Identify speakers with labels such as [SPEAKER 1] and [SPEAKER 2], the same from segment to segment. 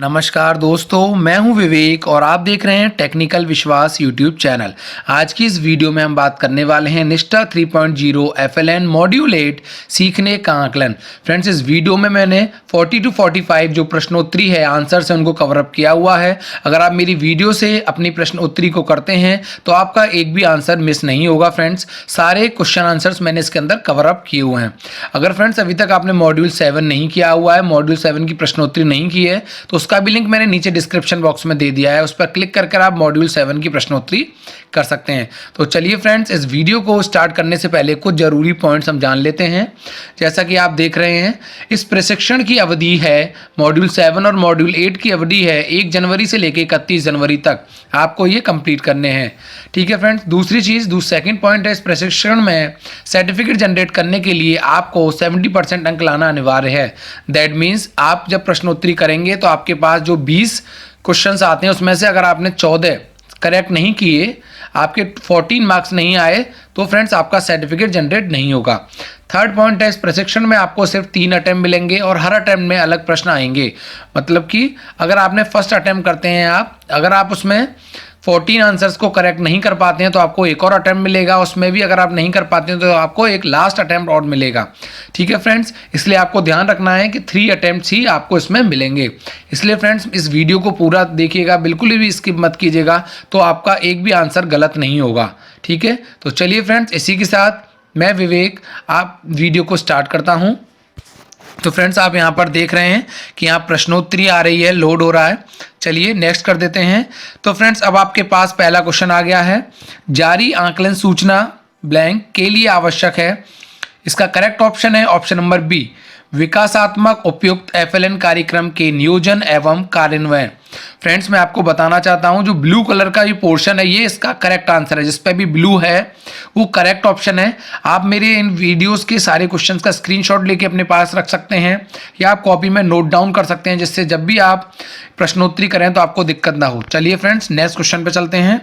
[SPEAKER 1] नमस्कार दोस्तों, मैं हूं विवेक और आप देख रहे हैं टेक्निकल विश्वास यूट्यूब चैनल। आज की इस वीडियो में हम बात करने वाले हैं निष्ठा 3.0 FLN मॉड्यूल 8 सीखने का आकलन। फ्रेंड्स, इस वीडियो में मैंने 40 to 45 जो प्रश्नोत्तरी है आंसर से उनको कवर अप किया हुआ है। अगर आप मेरी वीडियो से अपनी प्रश्नोत्तरी को करते हैं तो आपका एक भी आंसर मिस नहीं होगा। फ्रेंड्स, सारे क्वेश्चन आंसर्स मैंने इसके अंदर कवर अप किए हुए हैं। अगर फ्रेंड्स अभी तक आपने मॉड्यूल 7 नहीं किया हुआ है, मॉड्यूल 7 की प्रश्नोत्तरी नहीं की है, तो उसका भी लिंक मैंने नीचे डिस्क्रिप्शन बॉक्स में दे दिया है। उस पर क्लिक करके आप मॉड्यूल 7 की प्रश्नोत्तरी कर सकते हैं। तो चलिए फ्रेंड्स, इस वीडियो को स्टार्ट करने से पहले कुछ जरूरी पॉइंट्स हम जान लेते हैं। जैसा कि आप देख रहे हैं, इस प्रशिक्षण की अवधि है मॉड्यूल 7 और मॉड्यूल 8 की अवधि है 1 जनवरी से लेकर 31 जनवरी तक आपको ये कंप्लीट करने हैं। ठीक है फ्रेंड्स, दूसरी चीज़, सेकंड पॉइंट है, इस प्रशिक्षण में सर्टिफिकेट जनरेट करने के लिए आपको 70% अंक लाना अनिवार्य है। दैट मीन्स आप जब प्रश्नोत्तरी करेंगे तो आपके पास जो 20 क्वेश्चंस आते हैं उसमें से अगर आपने 14 करेक्ट नहीं किए, आपके 14 मार्क्स नहीं आए, तो फ्रेंड्स आपका सर्टिफिकेट जनरेट नहीं होगा। थर्ड पॉइंट है, इस प्रशिक्षण में आपको सिर्फ 3 अटेम्प्ट मिलेंगे और हर अटेम्प्ट में अलग प्रश्न आएंगे। मतलब कि अगर आपने फर्स्ट अटेम्प्ट करते हैं अगर आप उसमें 14 आंसर्स को करेक्ट नहीं कर पाते हैं तो आपको एक और अटेम्प्ट मिलेगा। उसमें भी अगर आप नहीं कर पाते हैं तो आपको एक लास्ट अटेम्प्ट और मिलेगा। ठीक है फ्रेंड्स, इसलिए आपको ध्यान रखना है कि 3 अटेम्प्ट्स ही आपको इसमें मिलेंगे। इसलिए फ्रेंड्स इस वीडियो को पूरा देखिएगा, बिल्कुल भी स्किप मत कीजिएगा, तो आपका एक भी आंसर गलत नहीं होगा। ठीक है, तो चलिए फ्रेंड्स, इसी के साथ मैं विवेक आप वीडियो को स्टार्ट करता हूँ। तो फ्रेंड्स आप यहाँ पर देख रहे हैं कि यहाँ प्रश्नोत्तरी आ रही है, लोड हो रहा है। चलिए नेक्स्ट कर देते हैं। तो फ्रेंड्स अब आपके पास पहला क्वेश्चन आ गया है, जारी आकलन सूचना ब्लैंक के लिए आवश्यक है। इसका करेक्ट ऑप्शन है ऑप्शन नंबर बी, विकासात्मक उपयुक्त FLN कार्यक्रम के नियोजन एवं कार्यान्वयन। फ्रेंड्स मैं आपको बताना चाहता हूं, जो ब्लू कलर का ये पोर्शन है ये इसका करेक्ट आंसर है। जिस पे भी ब्लू है वो करेक्ट ऑप्शन है। आप मेरे इन वीडियोस के सारे क्वेश्चंस का स्क्रीनशॉट लेके अपने पास रख सकते हैं या आप कॉपी में नोट डाउन कर सकते हैं, जिससे जब भी आप प्रश्नोत्तरी करें तो आपको दिक्कत ना हो। चलिए फ्रेंड्स नेक्स्ट क्वेश्चन पे चलते हैं।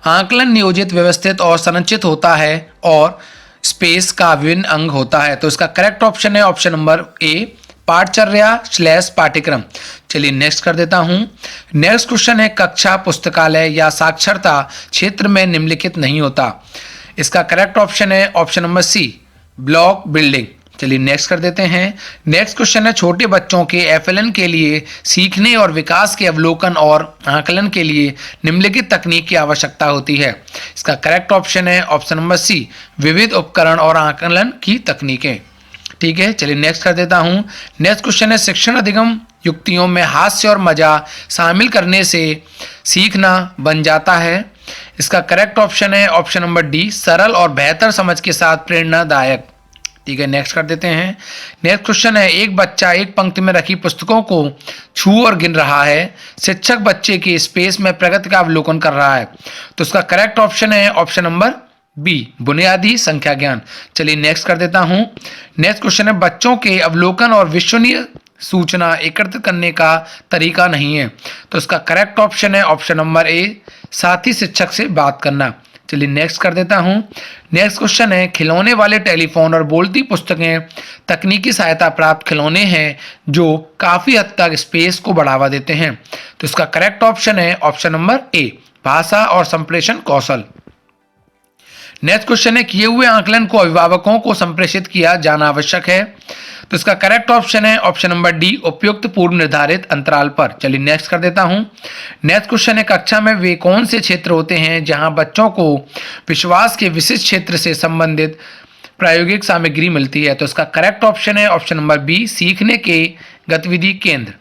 [SPEAKER 1] आकलन नियोजित, व्यवस्थित और संरचित होता है और स्पेस का विभिन्न अंग होता है। तो इसका करेक्ट ऑप्शन है ऑप्शन नंबर ए, पाठचर्या / पाठ्यक्रम। चलिए नेक्स्ट कर देता हूं। नेक्स्ट क्वेश्चन है, कक्षा, पुस्तकालय या साक्षरता क्षेत्र में निम्नलिखित नहीं होता। इसका करेक्ट ऑप्शन है option number C, block building. चलिए नेक्स्ट कर देते हैं। नेक्स्ट क्वेश्चन है, छोटे बच्चों के FLN के लिए सीखने और विकास के अवलोकन और आकलन के लिए निम्नलिखित तकनीक की आवश्यकता होती है। इसका करेक्ट ऑप्शन है ऑप्शन नंबर सी, विविध उपकरण और आकलन की तकनीकें। ठीक है, चलिए नेक्स्ट कर देता हूं। नेक्स्ट क्वेश्चन है, शिक्षण अधिगम युक्तियों में हास्य और मजा शामिल करने से सीखना बन जाता है। इसका करेक्ट ऑप्शन है ऑप्शन नंबर डी, सरल और बेहतर समझ के साथ प्रेरणादायक। ठीक है, नेक्स्ट कर देते हैं। नेक्स्ट क्वेश्चन है, एक बच्चा एक पंक्ति में रखी पुस्तकों को छू और गिन रहा है। शिक्षक बच्चे के स्पेस में प्रगति का अवलोकन कर रहा है। तो उसका करेक्ट ऑप्शन है ऑप्शन नंबर बी, बुनियादी संख्या ज्ञान। चलिए नेक्स्ट कर देता हूं। नेक्स्ट क्वेश्चन है, बच्चों के अवलोकन और विश्वसनीय सूचना एकत्रित करने का तरीका नहीं है। तो इसका करेक्ट ऑप्शन है ऑप्शन नंबर ए, साथी शिक्षक से बात करना। चलिए नेक्स्ट कर देता हूं। नेक्स्ट क्वेश्चन है, खिलौने वाले टेलीफोन और बोलती पुस्तकें तकनीकी सहायता प्राप्त खिलौने हैं जो काफ़ी हद तक स्पेस को बढ़ावा देते हैं। तो इसका करेक्ट ऑप्शन है ऑप्शन नंबर ए, भाषा और संप्रेषण कौशल। नेक्स्ट क्वेश्चन है, किए हुए आकलन को अभिभावकों को संप्रेषित किया जाना आवश्यक है। तो इसका करेक्ट ऑप्शन है ऑप्शन नंबर डी, उपयुक्त पूर्व निर्धारित अंतराल पर। चलिए नेक्स्ट कर देता हूं। नेक्स्ट क्वेश्चन है, कक्षा में वे कौन से क्षेत्र होते हैं जहां बच्चों को विश्वास के विशिष्ट क्षेत्र से संबंधित प्रायोगिक सामग्री मिलती है। तो इसका करेक्ट ऑप्शन है ऑप्शन नंबर बी, सीखने के गतिविधि केंद्र।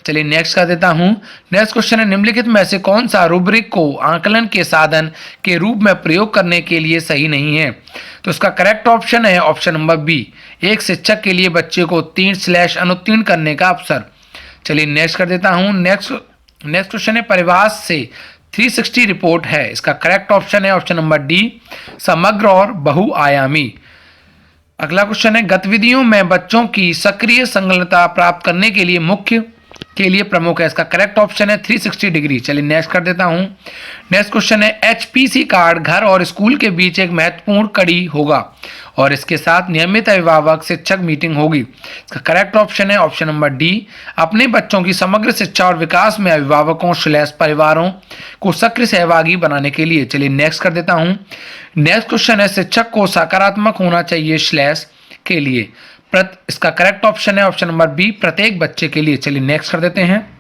[SPEAKER 1] चलिए नेक्स्ट कर देता हूं। नेक्स्ट क्वेश्चन है, निम्नलिखित में से कौन सा रूब्रिक को आकलन के साधन के रूप में प्रयोग करने के लिए सही नहीं है। तो इसका करेक्ट ऑप्शन है ऑप्शन नंबर बी, एक शिक्षक के लिए बच्चे को उत्तीर्ण/अनुत्तीर्ण करने का अवसर। चलिए नेक्स्ट कर देता हूं। नेक्स्ट क्वेश्चन है, परिभाष से 360 रिपोर्ट है। इसका करेक्ट ऑप्शन है ऑप्शन नंबर डी, समग्र और बहुआयामी। अगला क्वेश्चन है, गतिविधियों में बच्चों की सक्रिय संलग्नता प्राप्त करने के लिए मुख्य के लिए प्रमुख है। इसका करेक्ट ऑप्शन है 360 डिग्री। चलिए नेक्स्ट कर देता हूं। नेक्स्ट क्वेश्चन है एचपीसी कार्ड घर और स्कूल के बीच एक महत्वपूर्ण कड़ी होगा और इसके साथ नियमित अभिभावक शिक्षक मीटिंग होगी। इसका करेक्ट ऑप्शन है ऑप्शन नंबर डी, अपने बच्चों की समग्र शिक्षा और विकास में अभिभावकों / परिवारों को सक्रिय सहभागी बनाने के लिए। चलिए नेक्स्ट कर देता हूं। नेक्स्ट क्वेश्चन है शिक्षक को सकारात्मक होना चाहिए / के लिए। इसका करेक्ट ऑप्शन है ऑप्शन नंबर बी, प्रत्येक बच्चे के लिए। चलिए नेक्स्ट कर देते हैं।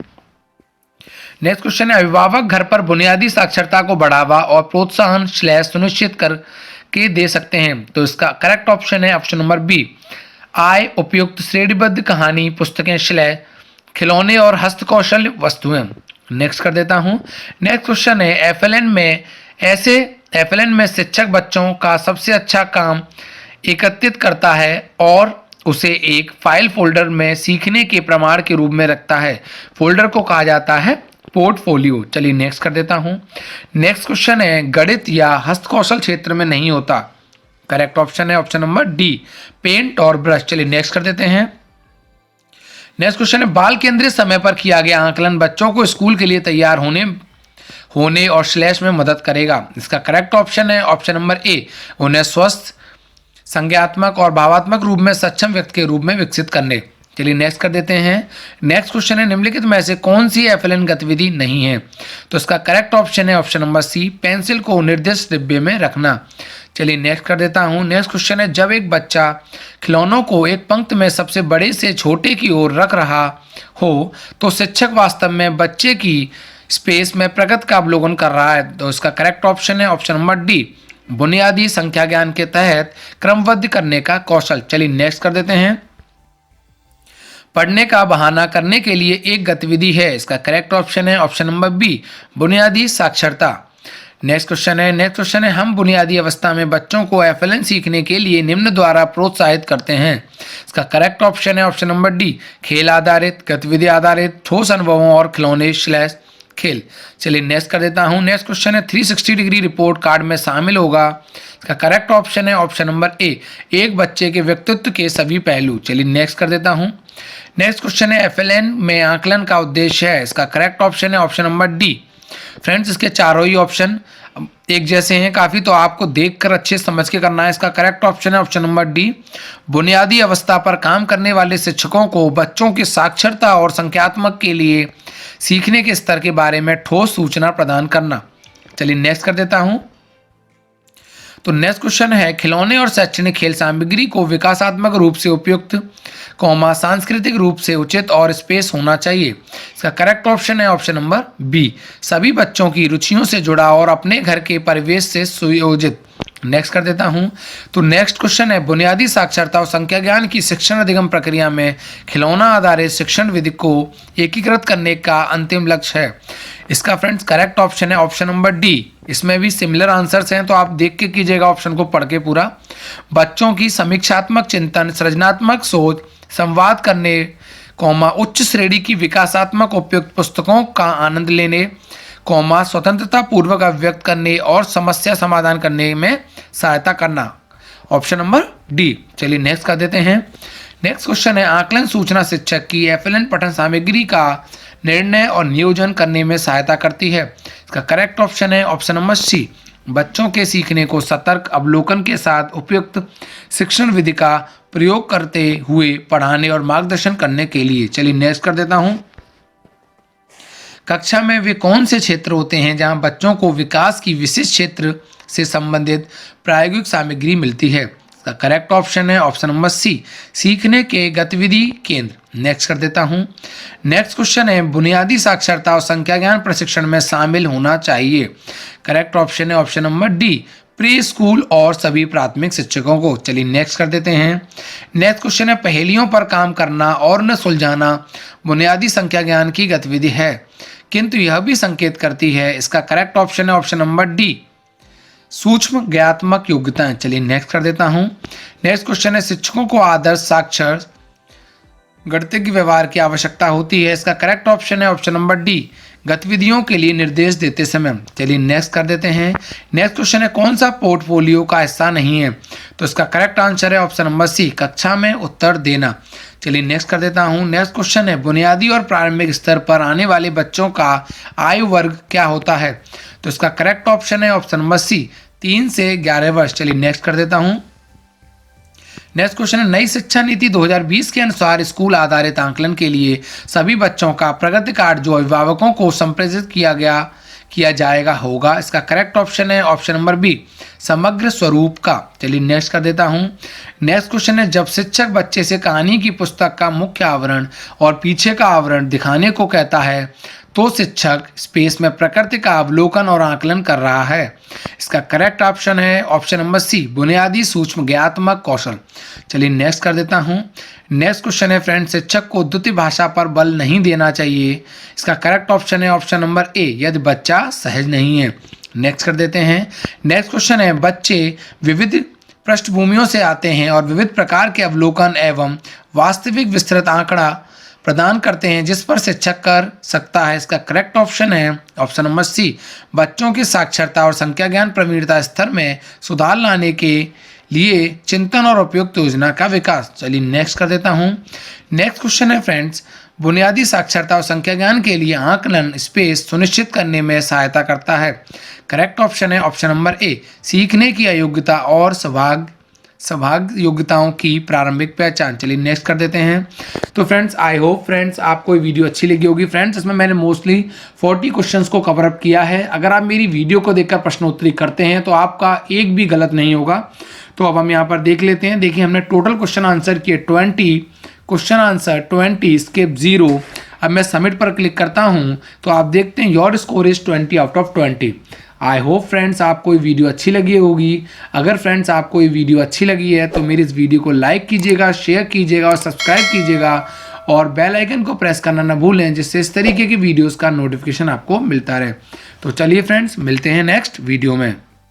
[SPEAKER 1] नेक्स्ट क्वेश्चन है अभिभावक घर पर बुनियादी साक्षरता को बढ़ावा और प्रोत्साहन / सुनिश्चित करके दे सकते हैं। तो इसका करेक्ट ऑप्शन है ऑप्शन नंबर बी, आय उपयुक्त श्रेणीबद्ध कहानी पुस्तकें / खिलौने और हस्तकौशल वस्तुएं। नेक्स्ट कर देता हूं। नेक्स्ट क्वेश्चन है एफएलएन में शिक्षक बच्चों का सबसे अच्छा काम एकत्रित करता है और उसे एक फाइल फोल्डर में सीखने के प्रमाण के रूप में रखता है। फोल्डर को कहा जाता है पोर्टफोलियो। चलिए नेक्स्ट कर देता हूं। नेक्स्ट क्वेश्चन है गणित या हस्तकौशल क्षेत्र में नहीं होता। करेक्ट ऑप्शन है ऑप्शन नंबर डी, पेंट और ब्रश। चलिए नेक्स्ट कर देते हैं। नेक्स्ट क्वेश्चन है बाल केंद्रित समय पर किया गया आकलन बच्चों को स्कूल के लिए तैयार होने और / में मदद करेगा। इसका करेक्ट ऑप्शन है ऑप्शन नंबर ए, उन्हें स्वस्थ संज्ञात्मक और भावात्मक रूप में सक्षम व्यक्ति के रूप में विकसित करने। चलिए नेक्स्ट कर देते हैं। नेक्स्ट क्वेश्चन है निम्नलिखित में से कौन सी एफएलएन गतिविधि नहीं है। तो इसका करेक्ट ऑप्शन है ऑप्शन नंबर सी, पेंसिल को निर्दिष्ट डिब्बे में रखना। चलिए नेक्स्ट कर देता हूं। नेक्स्ट क्वेश्चन है जब एक बच्चा खिलौनों को एक पंक्ति में सबसे बड़े से छोटे की ओर रख रहा हो तो शिक्षक वास्तव में बच्चे की स्पेस में प्रगति का अवलोकन कर रहा है। तो इसका करेक्ट ऑप्शन है ऑप्शन नंबर डी, बुनियादी संख्या ज्ञान के तहत क्रमबद्ध करने का कौशल। चलिए नेक्स्ट कर देते हैं। पढ़ने का बहाना करने के लिए एक गतिविधि है। इसका करेक्ट ऑप्शन है ऑप्शन नंबर बी, बुनियादी साक्षरता। नेक्स्ट क्वेश्चन है हम बुनियादी अवस्था में बच्चों को एफएलएन सीखने के लिए निम्न द्वारा प्रोत्साहित करते हैं। इसका करेक्ट ऑप्शन है ऑप्शन नंबर डी, खेल आधारित, गतिविधि आधारित, ठोस अनुभवों और खिलौने / खेल। चलिए नेक्स्ट कर देता हूं। नेक्स्ट क्वेश्चन है 360 डिग्री रिपोर्ट कार्ड में शामिल होगा। इसका करेक्ट ऑप्शन है ऑप्शन नंबर ए, एक बच्चे के व्यक्तित्व के सभी पहलू। चलिए नेक्स्ट कर देता हूं। नेक्स्ट क्वेश्चन है एफएलएन में आकलन का उद्देश्य है। इसका करेक्ट ऑप्शन है ऑप्शन नंबर डी। फ्रेंड्स इसके चारों ही ऑप्शन एक जैसे हैं काफ़ी, तो आपको देखकर अच्छे समझ के करना है। इसका करेक्ट ऑप्शन है ऑप्शन नंबर डी, बुनियादी अवस्था पर काम करने वाले शिक्षकों को बच्चों की साक्षरता और संख्यात्मक के लिए सीखने के स्तर के बारे में ठोस सूचना प्रदान करना। चलिए नेक्स्ट कर देता हूं। तो नेक्स्ट क्वेश्चन है खिलौने और शैक्षणिक खेल सामग्री को विकासात्मक रूप से उपयुक्त सांस्कृतिक रूप से उचित और स्पेस होना चाहिए। इसका करेक्ट ऑप्शन है ऑप्शन नंबर बी, सभी बच्चों की रुचियों से जुड़ा और अपने घर के परिवेश से सुयोजित। नेक्स्ट कर देता हूं। तो नेक्स्ट क्वेश्चन है बुनियादी साक्षरता और संख्या ज्ञान की शिक्षण अधिगम प्रक्रिया में खिलौना आधारित शिक्षण विधि को एकीकृत करने का अंतिम लक्ष्य है। इसका फ्रेंड्स करेक्ट ऑप्शन है ऑप्शन नंबर डी। इसमें भी सिमिलर आंसर्स हैं, तो आप देख के कीजिएगा ऑप्शन को पढ़ के पूरा। बच्चों की समीक्षात्मक चिंतन, सृजनात्मक सोच, संवाद करने उच्च श्रेणी की विकासात्मक उपयुक्त पुस्तकों का आनंद लेने स्वतंत्रता पूर्वक अभिव्यक्त करने और समस्या समाधान करने में सहायता करना। Option number D. चलिए नेक्स्ट कर देते हैं। नेक्स्ट क्वेश्चन है आकलन सूचना शिक्षक की एफएलएन पठन सामग्री का निर्णय और नियोजन करने में सहायता करती है। इसका करेक्ट ऑप्शन है ऑप्शन नंबर सी, बच्चों के सीखने को सतर्क अवलोकन के साथ उपयुक्त शिक्षण विधि का प्रयोग करते हुए पढ़ाने और मार्गदर्शन करने के लिए। चलिए नेक्स्ट कर देता हूं। कक्षा में वे कौन से क्षेत्र होते हैं जहां बच्चों को विकास की विशिष्ट क्षेत्र से संबंधित प्रायोगिक सामग्री मिलती है। इसका करेक्ट ऑप्शन है ऑप्शन नंबर सी, सीखने के गतिविधि केंद्र। नेक्स्ट कर देता हूं। नेक्स्ट क्वेश्चन है बुनियादी साक्षरता और संख्या ज्ञान प्रशिक्षण में शामिल होना चाहिए। करेक्ट ऑप्शन है option number D, pre school और सभी प्राथमिक शिक्षकों को। चलिए नेक्स्ट कर देते हैं। नेक्स्ट क्वेश्चन है पहेलियों पर काम करना और न सुलझाना बुनियादी संख्या ज्ञान की गतिविधि है, किंतु यह भी संकेत करती है। इसका करेक्ट ऑप्शन है ऑप्शन नंबर डी, सूक्ष्म ज्ञात्मक योग्यताएं। चलिए नेक्स्ट कर देता हूं। नेक्स्ट क्वेश्चन है शिक्षकों को आदर्श साक्षर गणितज्ञ व्यवहार की आवश्यकता होती है। इसका करेक्ट ऑप्शन है ऑप्शन नंबर डी, गतिविधियों के लिए निर्देश देते समय। चलिए नेक्स्ट कर देते हैं। नेक्स्ट क्वेश्चन है कौन सा पोर्टफोलियो का हिस्सा नहीं है? तो इसका करेक्ट आंसर है ऑप्शन नंबर सी, कक्षा में उत्तर देना। चलिए नेक्स्ट कर देता हूँ। नेक्स्ट क्वेश्चन है बुनियादी और प्रारंभिक स्तर पर आने वाले बच्चों का आयु वर्ग क्या होता है? तो इसका करेक्ट ऑप्शन है ऑप्शन नंबर सी, 3 से 11 वर्ष। चलिए नेक्स्ट कर देता हूँ। नेक्स्ट क्वेश्चन है नई शिक्षा नीति 2020 के अनुसार स्कूल आधारित आंकलन के लिए सभी बच्चों का प्रगति कार्ड जो अभिभावकों को संप्रेषित किया जाएगा होगा। इसका करेक्ट ऑप्शन है ऑप्शन नंबर बी, समग्र स्वरूप का। चलिए नेक्स्ट कर देता हूं। नेक्स्ट क्वेश्चन है जब शिक्षक बच्चे से कहानी की पुस्तक का मुख्य आवरण और पीछे का आवरण दिखाने को कहता है तो शिक्षक स्पेस में प्रकृति का अवलोकन और आकलन कर रहा है। इसका करेक्ट ऑप्शन है ऑप्शन नंबर सी, बुनियादी सूक्ष्म ज्ञानात्मक कौशल। चलिए नेक्स्ट कर देता हूं। नेक्स्ट क्वेश्चन है फ्रेंड शिक्षक को द्वितीय भाषा पर बल नहीं देना चाहिए। इसका करेक्ट ऑप्शन है ऑप्शन नंबर ए, यदि बच्चा सहज नहीं है। नेक्स्ट कर देते हैं। नेक्स्ट क्वेश्चन है बच्चे विविध पृष्ठभूमियों से आते हैं और विविध प्रकार के अवलोकन एवं वास्तविक विस्तृत आंकड़ा प्रदान करते हैं जिस पर शिक्षक कर सकता है। इसका करेक्ट ऑप्शन है ऑप्शन नंबर सी, बच्चों की साक्षरता और संख्या ज्ञान प्रवीणता स्तर में सुधार लाने के लिए चिंतन और उपयुक्त योजना का विकास। चलिए नेक्स्ट कर देता हूं। नेक्स्ट क्वेश्चन है फ्रेंड्स बुनियादी साक्षरता और संख्या ज्ञान के लिए आकलन स्पेस सुनिश्चित करने में सहायता करता है। करेक्ट ऑप्शन है ऑप्शन नंबर ए, सीखने की अयोग्यता और सभाग योग्यताओं की प्रारंभिक पहचान। चलिए नेक्स्ट कर देते हैं। तो फ्रेंड्स आई होप फ्रेंड्स आपको ये वीडियो अच्छी लगी होगी। फ्रेंड्स इसमें मैंने मोस्टली 40 क्वेश्चंस को कवर अप किया है। अगर आप मेरी वीडियो को देखकर प्रश्नोत्तरी करते हैं तो आपका एक भी गलत नहीं होगा। तो अब हम यहाँ पर देख लेते हैं। देखिए हमने टोटल क्वेश्चन आंसर किए 20, क्वेश्चन आंसर 20, स्किप 0। अब मैं सबमिट पर क्लिक करता हूँ तो आप देखते हैं your score is 20 out of 20। I hope friends आपको ये वीडियो अच्छी लगी होगी। अगर फ्रेंड्स आपको ये वीडियो अच्छी लगी है तो मेरी इस वीडियो को लाइक कीजिएगा, शेयर कीजिएगा और सब्सक्राइब कीजिएगा और बेल आइकन को प्रेस करना ना भूलें जिससे इस तरीके की वीडियोस का नोटिफिकेशन आपको मिलता रहे। तो चलिए फ्रेंड्स मिलते हैं नेक्स्ट वीडियो में।